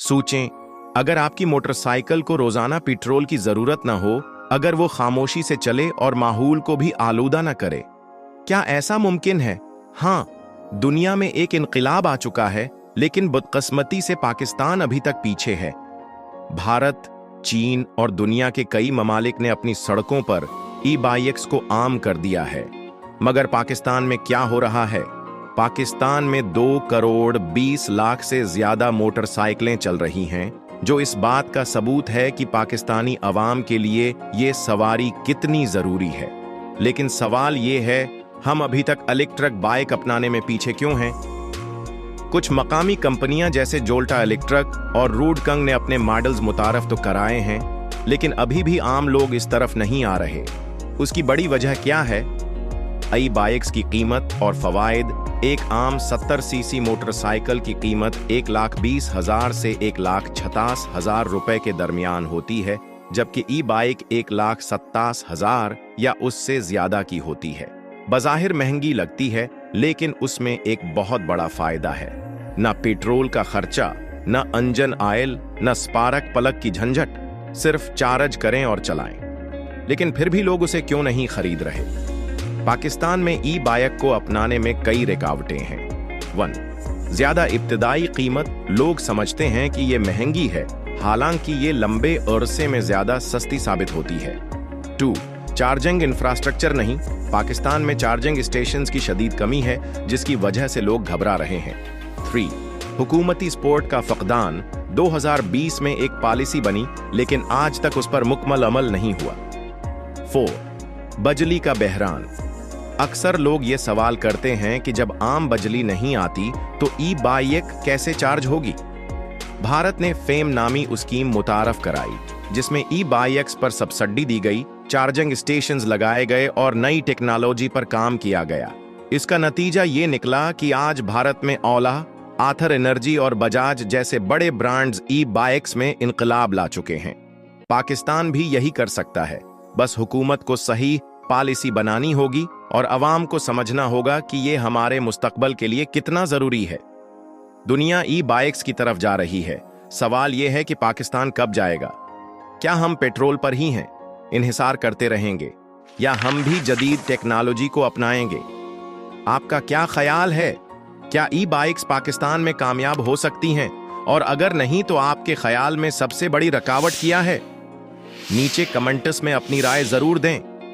सोचें, अगर आपकी मोटरसाइकिल को रोजाना पेट्रोल की जरूरत न हो, अगर वो खामोशी से चले और माहौल को भी आलूदा न करे, क्या ऐसा मुमकिन है? हाँ, दुनिया में एक इनकलाब आ चुका है, लेकिन बदकिस्मती से पाकिस्तान अभी तक पीछे है। भारत, चीन और दुनिया के कई ममालिक ने अपनी सड़कों पर ई बाइक्स को आम कर दिया है, मगर पाकिस्तान में क्या हो रहा है? पाकिस्तान में 2 करोड़ 20 लाख से ज्यादा मोटरसाइकिलें चल रही हैं, जो इस बात का सबूत है कि पाकिस्तानी अवाम के लिए ये सवारी कितनी जरूरी है। लेकिन सवाल ये है, हम अभी तक इलेक्ट्रिक बाइक अपनाने में पीछे क्यों हैं? कुछ मकामी कंपनियां जैसे जोल्टा इलेक्ट्रिक और रूडकंग ने अपने मॉडल्स मुतारफ तो कराए हैं, लेकिन अभी भी आम लोग इस तरफ नहीं आ रहे। उसकी बड़ी वजह क्या है? ई बाइक्स की कीमत और फवायद। एक आम 70 सीसी मोटरसाइकिल की कीमत 1,20,000 से 1,67,000 रुपए के दरमियान होती है, जबकि ई बाइक 1,27,000 या उससे ज्यादा की होती है। बज़ाहिर महंगी लगती है, लेकिन उसमें एक बहुत बड़ा फायदा है। न पेट्रोल का खर्चा, न इंजन ऑयल, न स्पार्क प्लग की झंझट, सिर्फ चार्ज करें और चलाएं। लेकिन फिर भी लोग उसे क्यों नहीं खरीद रहे? पाकिस्तान में ई बाइक को अपनाने में कई रुकावटें हैं। 1. ज्यादा इब्तिदाई कीमत। लोग समझते हैं कि ये महंगी है, हालांकि ये लंबे अरसे में ज्यादा सस्ती साबित होती है। 2. चार्जिंग इंफ्रास्ट्रक्चर नहीं। पाकिस्तान में चार्जिंग स्टेशंस की शदीद कमी है, जिसकी वजह से लोग घबरा रहे हैं। 3. हुकूमती सपोर्ट का फकदान। 2020 में एक पॉलिसी बनी, लेकिन आज तक उस पर मुकम्मल अमल नहीं हुआ। 4. बिजली का बहरान। अक्सर लोग ये सवाल करते हैं कि जब आम बिजली नहीं आती तो ई बाइक कैसे चार्ज होगी? भारत ने फेम नामी स्कीम मुतारफ कराई, जिसमें ई बाइक्स पर सब्सिडी दी गई, चार्जिंग स्टेशंस लगाए गए और नई टेक्नोलॉजी पर काम किया गया। इसका नतीजा ये निकला कि आज भारत में ओला, आथर एनर्जी और बजाज जैसे बड़े ब्रांड्स ई बाइक्स में इनकलाब ला चुके हैं। पाकिस्तान भी यही कर सकता है, बस हुकूमत को सही पॉलिसी बनानी होगी और अवाम को समझना होगा कि ये हमारे मुस्तकबल के लिए कितना जरूरी है। दुनिया ई बाइक्स की तरफ जा रही है। सवाल यह है कि पाकिस्तान कब जाएगा? क्या हम पेट्रोल पर ही हैं, इन्हिसार करते रहेंगे, या हम भी जदीद टेक्नोलॉजी को अपनाएंगे? आपका क्या ख्याल है? क्या ई बाइक्स पाकिस्तान में कामयाब हो सकती हैं? और अगर नहीं तो आपके ख्याल में सबसे बड़ी रुकावट क्या है? नीचे कमेंट्स में अपनी राय जरूर दें।